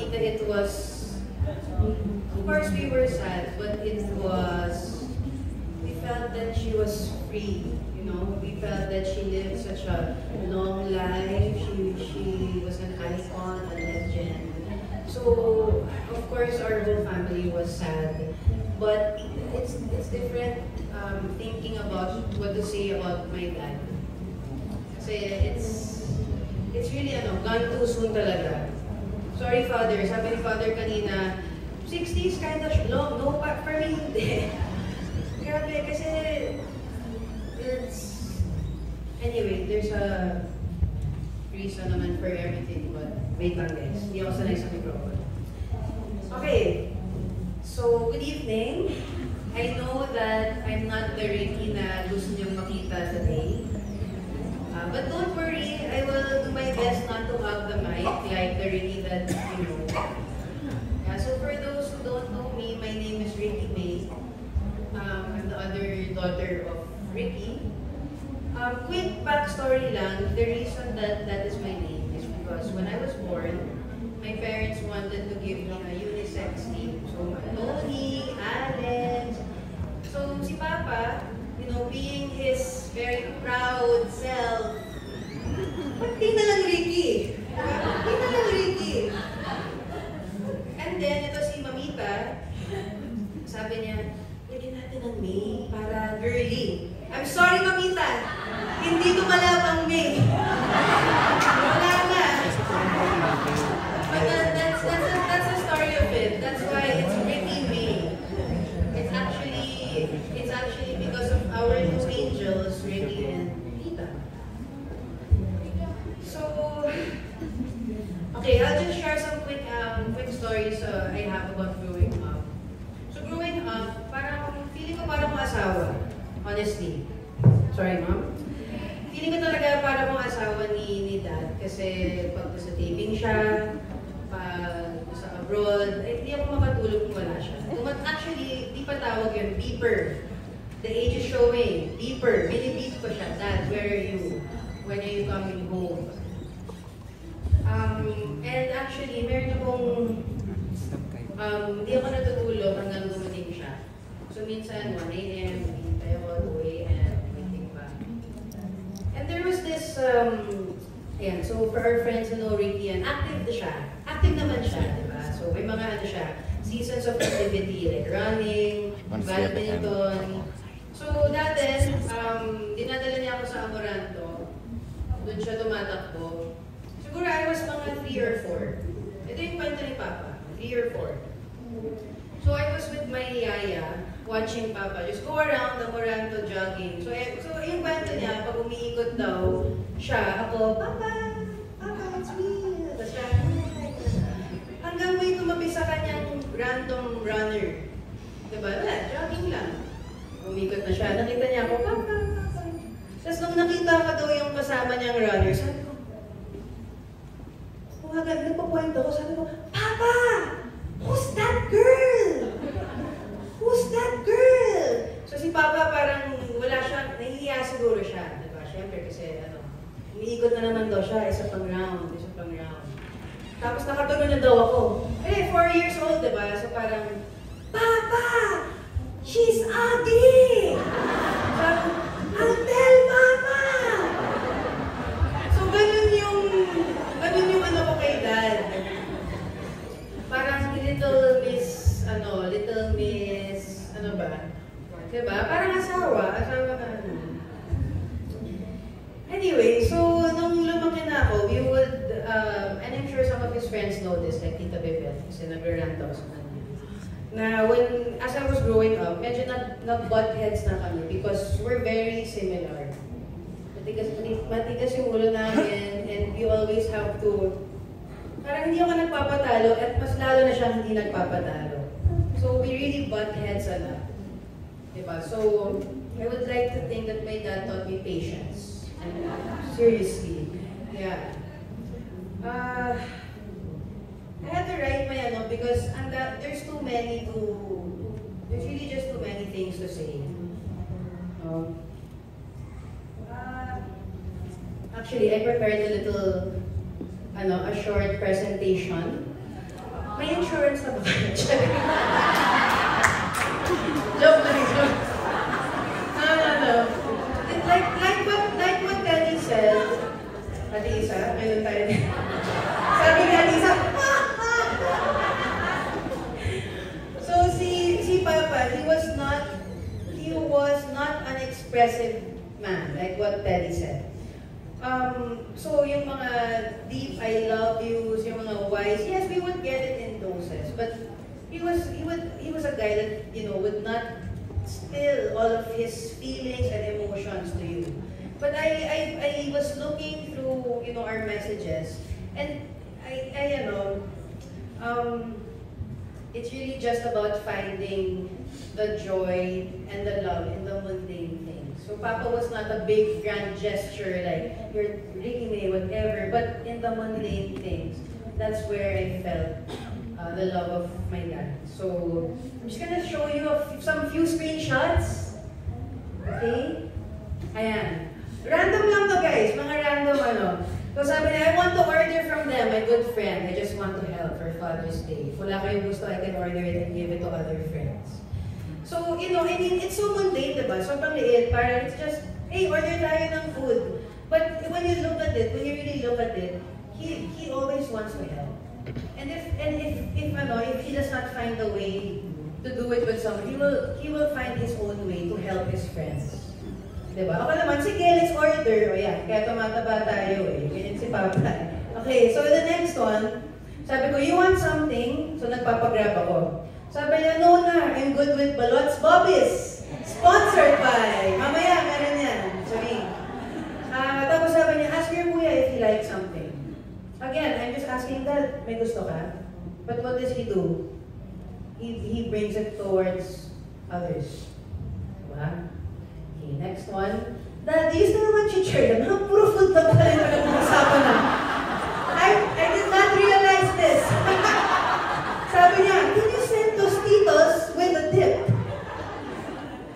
Mamita, it was, of course we were sad, but it was, we felt that she was free, you know, we felt that she lived such a long life, she was an icon, a legend. So, of course, our whole family was sad, but it's different thinking about what to say about my dad. Kasi it's really gone too soon talaga. Sorry, Father. Sabi ni Father kanina, 60s kind of long. No, for me, hindi. Grabe, kasi it's... Anyway, there's a reason naman for everything, but wait lang guys. Hindi ako sanay sa microphone. Okay. So, good evening. I know that I'm not the Ricky na gusto niyong makita today. But don't worry, I will do my best not to hug the mic like the Ricky that you know. So for those who don't know me, my name is Ricky May. I'm the other daughter of Ricky. Quick backstory lang, the reason that is my name is because when I was born, my parents wanted to give me a unisex name. So Tony, Alex. So si Papa, you know, being his very proud self, ba't di na lang Ricky? Ba't di na lang Ricky? And then, ito si Mamita, sabi niya, lagyan natin ng May para girly. I'm sorry, Mamita, hindi tumalab ang May. Wala na. But that's the story of it. That's why it's Ricky May. It's actually because of our two angels, Ricky and Tita. So, okay, I'll just share some quick stories I have about growing up. So growing up, feeling ko parang mga asawa, honestly. Sorry, Mom. Feeling ko talaga parang mga asawa ni Dad kasi pag sa taping siya, pag sa abroad, hindi ako makatulog kung wala siya. Actually, di pa tawag yun, beeper. The age is showing. Beeper. Mini-beep ko siya. Dad, where are you? When are you coming home? And actually, meron akong hindi ako natutulog hanggang dumating siya. So minsan, 1 a.m., hintay ako, 2 a.m., waiting pa. And there was this, ayan, so for our friends who know Ricky, active na siya. Active naman siya, di ba? So may mga siya, seasons of activity, like running, badminton. So dati, dinadala niya ako sa Amoranto. Doon siya tumatakbo. Siguro I was mga 3 or 4. Ito yung kwento ni Papa, 3 or 4. So I was with my yaya, watching Papa just go around Amoranto jogging. So yung kwento niya, pag umiikot daw siya, ako, Papa, it's me. Tapos siya, hanggang may tumabi sa kanyang random runner. Diba? Wala, jogging lang. Umikot na siya. Nakita niya ako, Papa. Tapos nung nakita ko daw yung kasama niyang runner, sabi ko, kung agad nagpapoint ako, sabi ko, Papa! Who's that girl? Who's that girl? So si Papa parang wala siya, nahihiya siguro siya. Diba? Siyempre kasi umiikot na naman daw siya, isa pang round. Tapos nakatuloy na daw ako. 4 years old, diba? So parang, Papa! She's ugly! Sabi, I'll tell Mama! So ganun yung ko kay Dad. Parang little miss, ano ba? Diba? Parang asawa na Anyway, so nung lumaki na ako, we would, and I'm sure some of his friends know this, like Tita Bebel, kasi nag-rant ako sa kanya. Na as I was growing up, medyo nag-butt heads na kami because we're very similar. Matigas yung ulo namin, and we always have to, parang hindi ako nagpapatalo, at mas lalo na siya hindi nagpapatalo. So we really butt heads a lot. Diba? So I would like to think that my dad taught me patience. Seriously. Yeah. I had to write my because there's really just too many things to say. Actually, I prepared a short presentation may insurance na ba kayo? Joke lang, joke. No. Like what Daddy said, Ate Isa, mayroon tayo din. Sabi ni Ate Isa, so si Papa, he was not an expressive man, like what Daddy said. So yung mga deep I love yous, yung mga wise, yes, we would get it in doses, but he was a guy that, you know, would not spill all of his feelings and emotions to you. But I was looking through, you know, our messages, and I it's really just about finding the joy and the love in the mundane things. So Papa was not a big grand gesture like you're Ricky May, whatever, but in the mundane things, that's where I felt the love of my dad. So I'm just gonna show you some few screenshots. Okay? Ayan. Random lang to guys, mga random ano. So sabi niya, I want to order from them, my good friend. I just want to help for Father's Day. If wala kayong gusto, I can order it and give it to other friends. So, you know, I mean, it's so mundane, diba? Sobrang liit, parang it's just, hey, order tayo ng food. But when you look at it, when you really look at it, he always wants to help. And if he does not find a way to do it with someone, he will find his own way to help his friends. Diba? Ako naman, sige, let's order. O yan, kaya tumataba tayo eh. Ganyan si Papa. Okay, so the next one, sabi ko, you want something? So nagpapagrab ako. Sabi niya, no na, I'm good with Balot's Bobbies. Sponsored by. Mamaya, meron yan. Sorry. Tapos sabi niya, ask your kuya if he likes something. Again, I'm just asking that, may gusto ka? But what does he do? He brings it towards others. Diba? Okay, next one. Dad, use na naman chichir. Puro food na pala yung pinag-uusapan na. I did not realize this. Sabi niya, can you send Tostitos with a dip?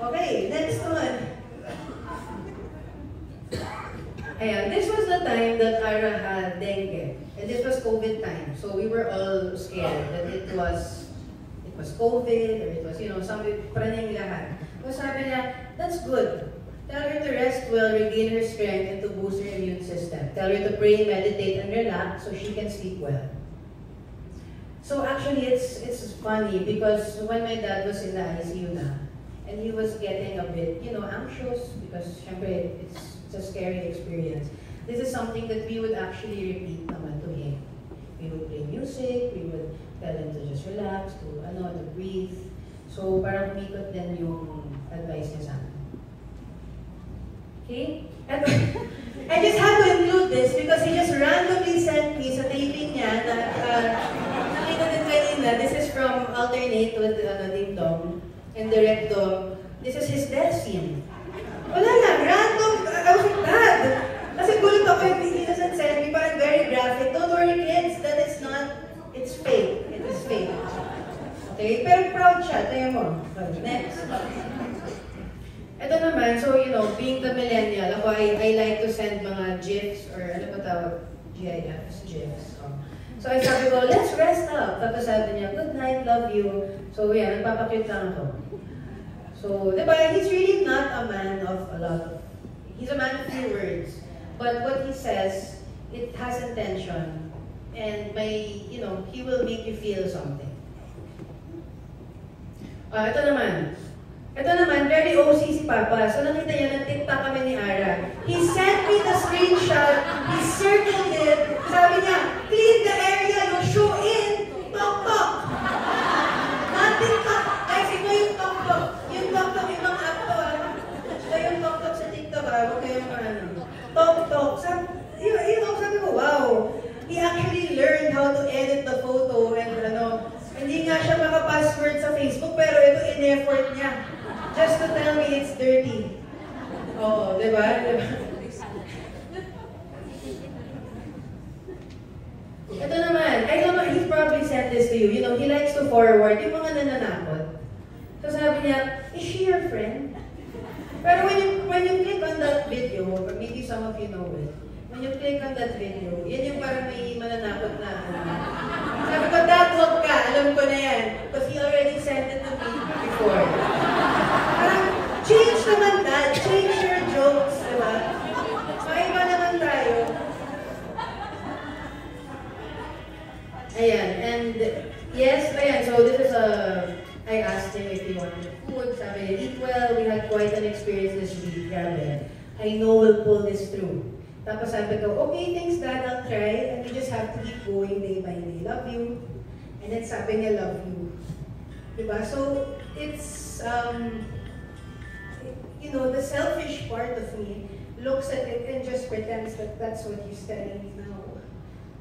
Okay, next one. Ayan, this was the time that Ara had dengue. And this was COVID time. So we were all scared that it was COVID or it was, you know, something praning lahat. So sabi niya, that's good. Tell her to rest well, regain her strength, and to boost her immune system. Tell her to pray, meditate, and relax so she can sleep well. So actually, it's funny because when my dad was in the ICU na, and he was getting a bit, you know, anxious because syempre, it's a scary experience. This is something that we would actually repeat naman to him. We would play music, we would tell him to just relax, to breathe. So parang umikot din yung advice niya sa amin. Okay? And I just had to include this because he just randomly sent me sa taping niya na nakita din kanina. This is from Alternate with Ding Dong and Direct Dong. This is his death scene. Wala lang, random. I was like, Dad! Kasi gulit ako if he doesn't send me, parang very graphic. Don't worry kids, that is not, it's fake. It is fake. Okay? Pero proud siya. Tayo mo. Next. Ito naman, so you know, being the millennial, ako I like to send mga GIFs or ano ba tawag? GIFs, GIFs. So I sabi ko, let's rest up. Tapos sabi niya, good night, love you. So yan, nagpapakute lang ako. So, diba, he's really not a man of a lot of, he's a man of few words. But what he says, it has intention. And may, you know, he will make you feel something. Ito naman. Ito naman, very OC si Papa. So nakita niya, nag-tiktok kami ni Ara. He sent me the screenshot, he circled it, sabi niya, clean the area, no show in, tok-tok. Not TikTok. Guys, ito yung tok-tok. Yung tok-tok, yung mga app to, ito yung tok-tok sa TikTok, huwag kayong ano. Tok-tok. Sabi ko, wow. He actually learned how to edit the photo and ano, hindi nga siya maka-password sa Facebook, pero ito in-effort niya. Just to tell me it's dirty. Oo, diba? Ito naman, I don't know, he probably sent this to you. You know, he likes to forward yung mga nananakot. So sabi niya, is she your friend? Pero when you click on that video, or maybe some of you know it, when you click on that video, yan yung parang may mananakot na ano. Sabi ko, Dad, huwag ka. Alam ko na yan. Because he already sent it to me before. Parang, change naman, Dad. Change your jokes, diba? Maiba naman tayo. Ayan, and yes, ayan, so this is I asked him if he wanted food. Sabi niya, eat well. We had quite an experience this week. Grabe. I know we'll pull this through. Tapos sabi ko, okay, thanks Dad, I'll try. And we just have to keep going day by day. Love you. And then sabi niya, love you. Diba? So, it's, you know, the selfish part of me looks at it and just pretends that that's what he's telling me now.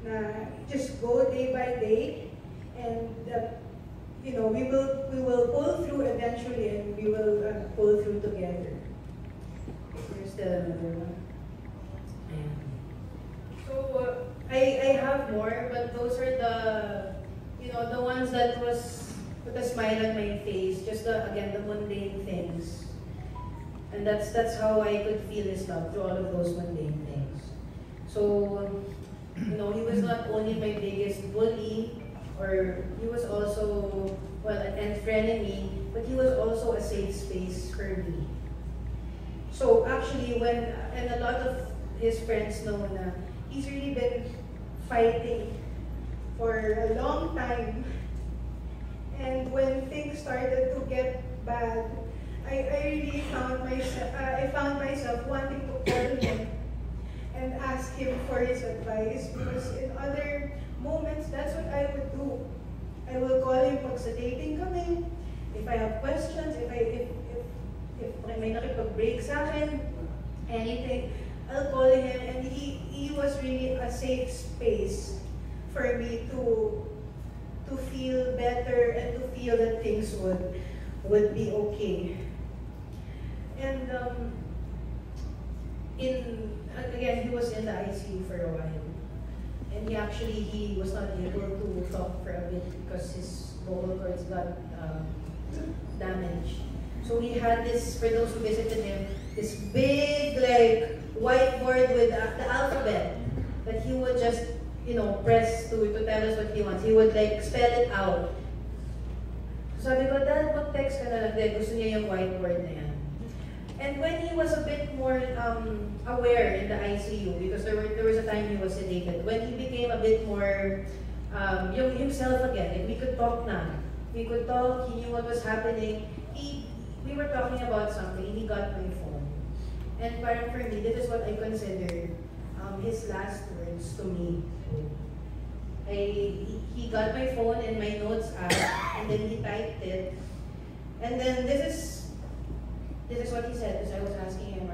Na just go day by day, and you know, we will pull through eventually, and we will pull through together. There's still another one. So I have more, but those are the, you know, the ones that was put a smile on my face. Just again, the mundane things, and that's how I could feel his love through all of those mundane things. So you know, he was not only my biggest bully, or he was also, well, an frenemy, but he was also a safe space for me. So actually, and a lot of his friends know na he's really been fighting for a long time. And when things started to get bad, I really found myself wanting to call him and ask him for his advice, because in other moments, that's what I would do. I will call him pag sa dating kami, if I have questions, if may nakipag-break sa akin, anything, I'll call him, and he was really a safe space for me to feel better and to feel that things would be okay. And again, he was in the ICU for a while. And he was not able to talk for a bit because his vocal cords got damaged. So he had this, for those who visited him, this big like whiteboard with the alphabet that he would just, you know, press to tell us what he wants. He would like spell it out. So sabi ko, Dad, mag-text ka na lang din. Gusto niya yung whiteboard na yan. And when he was a bit more aware in the ICU, because there was a time he was sedated, when he became a bit more himself again, like we could talk na. We could talk, he knew what was happening. We were talking about something, he got my phone. And parang for me, this is what I consider his last words to me. He got my phone and my notes app, and then he typed it. And then this is what he said, because I was asking him,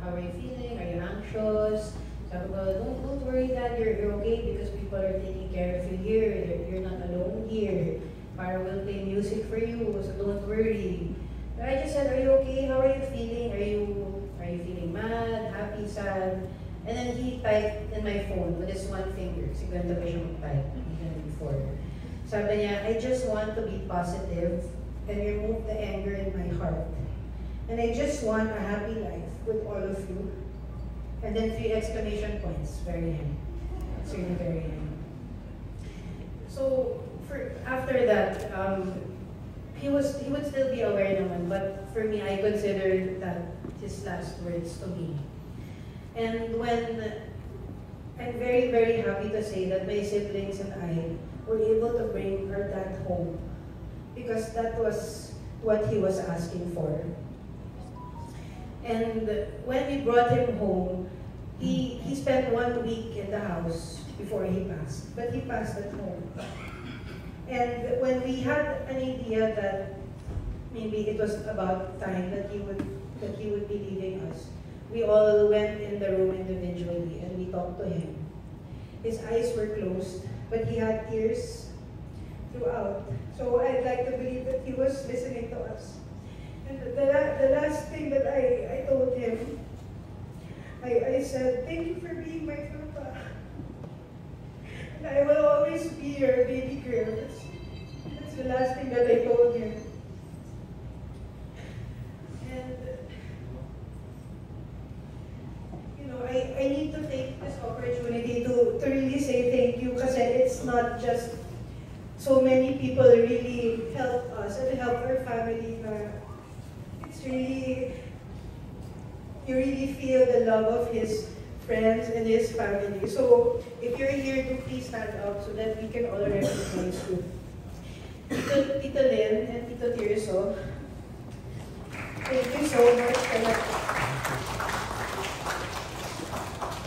how are you feeling? Are you anxious? Sabi ko, don't worry Dad, you're okay because people are taking care of you here. You're not alone here. Para will play music for you, so don't worry. But I just said, are you okay? How are you feeling? Are you feeling mad, happy, sad? And then he typed in my phone with his one finger. Siguro ba siya mag-type even before. Sabi niya, I just want to be positive and remove the anger in my heart. And I just want a happy life with all of you. And then 3 exclamation points. Very him. It's really very him. So after that, he would still be aware naman, but for me, I consider that his last words to me. And when I'm very, very happy to say that my siblings and I were able to bring our dad home, because that was what he was asking for. And when we brought him home, he spent 1 week in the house before he passed, but he passed at home. And when we had an idea that maybe it was about time that he would be leaving us, we all went in the room individually and we talked to him. His eyes were closed, but he had tears throughout. So I'd like to believe that he was listening to us. And the last thing that I told him, I said, thank you for being my papa. And I will always be your baby girl. That's the last thing that I told him. And, you know, I need to take this not just so many people really help us and help our family. It's really, you really feel the love of his friends and his family. So if you're here, do please stand up so that we can all recognize you. Tito Lynn and Tito Tirso, thank you so much.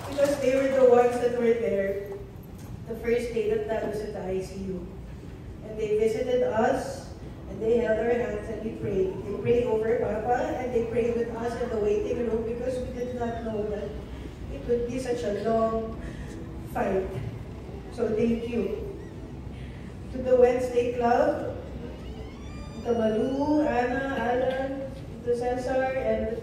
Because they were the ones that were there the first day that Dad was at the ICU. And they visited us, and they held our hands and we prayed. They prayed over Papa, and they prayed with us in the waiting room because we did not know that it would be such a long fight. So thank you. To the Wednesday Club, to Malu, Anna, Alan, to Cesar, and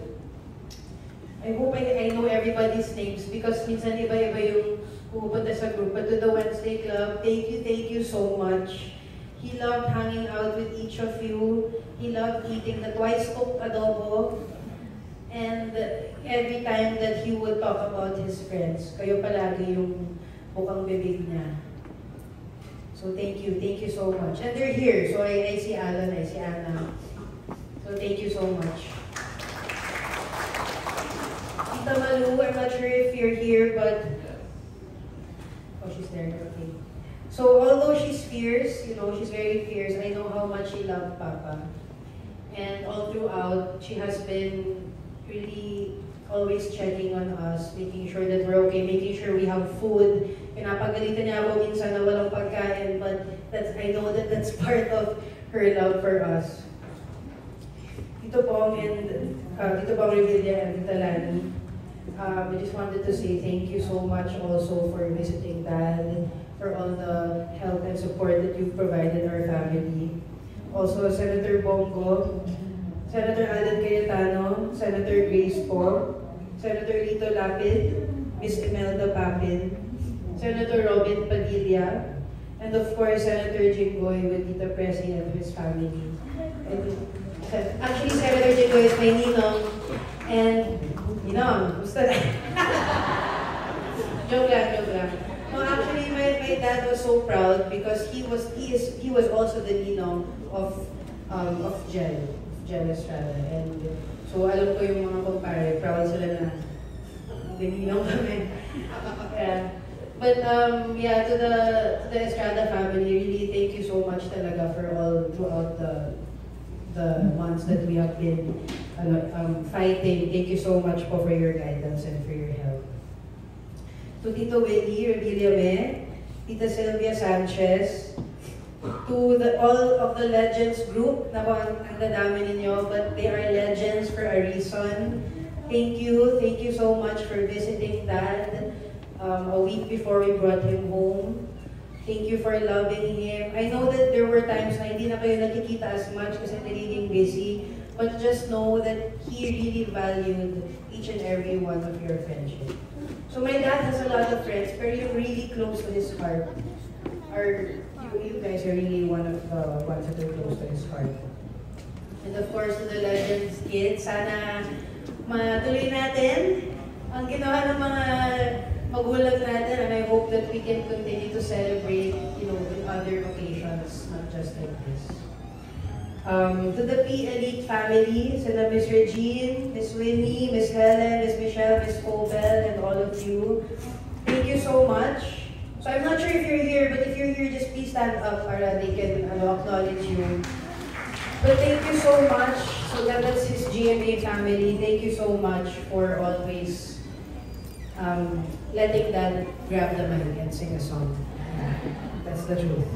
I hope I know everybody's names because minsan iba-iba yung pupunta sa group. But to the Wednesday Club, thank you so much. He loved hanging out with each of you. He loved eating the twice-cooked adobo. And every time that he would talk about his friends, kayo palagi yung bukang bibig niya. So thank you so much. And they're here, so I see Alan, I see Anna. So thank you so much. Tita Malu, I'm not sure if you're here, but... Oh, she's there, okay. So although she's fierce, you know, she's very fierce, I know how much she loved Papa. And all throughout, she has been really always checking on us, making sure that we're okay, making sure we have food. Pinapagalitan niya ako minsan na walang pagkain, but I know that that's part of her love for us. Tito Pong and Tito Pong Revilla and Tita Lani, I just wanted to say thank you so much also for visiting Dad, for all the help and support that you've provided our family. Also, Senator Bongo, Senator Alan Cayetano, Senator Grace Po, Senator Lito Lapid, Miss Imelda Papin, Senator Robin Padilla, and of course, Senator Jinggoy with Tita Presi and his family. And, actually, Senator Jinggoy is my ninong, and ninong, gusto na. Joke lang. No, actually, my dad was so proud because he was also the ninong of Jel Estrada. And so alam ko yung mga kumpare, proud sila na ninong kami. Yeah. But yeah, to the Estrada family, really thank you so much talaga for all throughout the months that we have been fighting. Thank you so much po for your guidance and for your help. To Tito Willie Revillame, Tita Sylvia Sanchez, to all of the Legends group, na ang dadami ninyo, but they are legends for a reason. Thank you so much for visiting Dad a week before we brought him home. Thank you for loving him. I know that there were times na hindi na kayo nakikita as much kasi nagiging busy, but just know that he really valued each and every one of your friendship. So my dad has a lot of friends, pero yung really close to his heart are you guys are really one of the ones that are close to his heart. And of course, to the Legends kids, sana matuloy natin ang ginawa ng mga magulang natin, and I hope that we can continue to celebrate, you know, in other occasions, not just like this. To the P-Elite family, sila Miss Regine, Miss Winnie, Miss Helen, Miss Michelle, Miss Obel, and all of you, thank you so much. So I'm not sure if you're here, but if you're here, just please stand up para they can acknowledge you. But thank you so much. So that's his GMA family. Thank you so much for always letting Dad grab the mic and sing a song. That's the truth.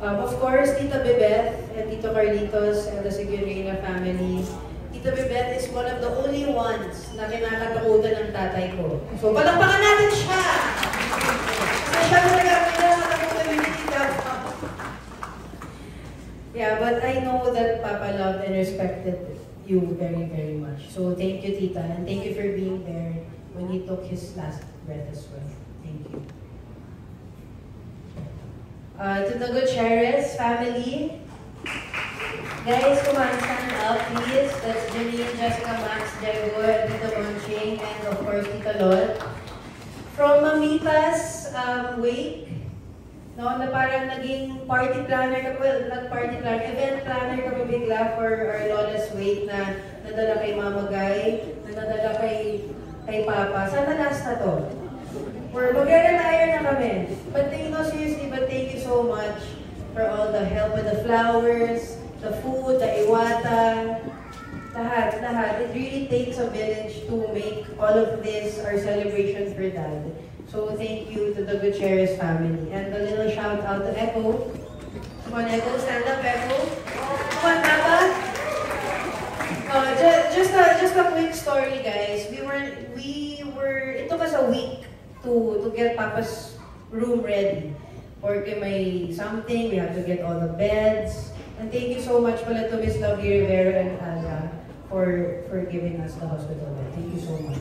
Of course, Tita Bebeth and Tito Carlitos and the Sigurina family. Tita Bebeth is one of the only ones na kinakatakutan ng tatay ko. So, palakpakan natin siya! Kasi siya talaga kinakatakutan ni Tita. Yeah, but I know that Papa loved and respected you very, very much. So, thank you, Tita, and thank you for being there when he took his last breath as well. Thank you. To the Gutierrez family, guys, come on, stand up, please. That's Janine, Jessica, Max, Diego, Tita Monching, and of course, Tita Lol. From Mamita's wake, No, na parang naging party planner kami, well, not party planner, event planner kami bigla for our Lola's Wake na nadala kay Mama Guy, na nadala kay Papa. Sana last na to. We're mag-retire na kami. But seriously, but thank you so much for all the help with the flowers, the food, the iwata, lahat. It really takes a village to make all of this our celebration for Dad. So thank you to the Gutierrez family. And a little shout out to Echo. Come on, Echo, stand up, Echo. Come on, Papa. Just a quick story, guys. It took us a week to get Papa's room ready. Porque may something, we have to get all the beds. And thank you so much pala to Miss Lovely Rivera and Alga for giving us the hospital bed. Thank you so much.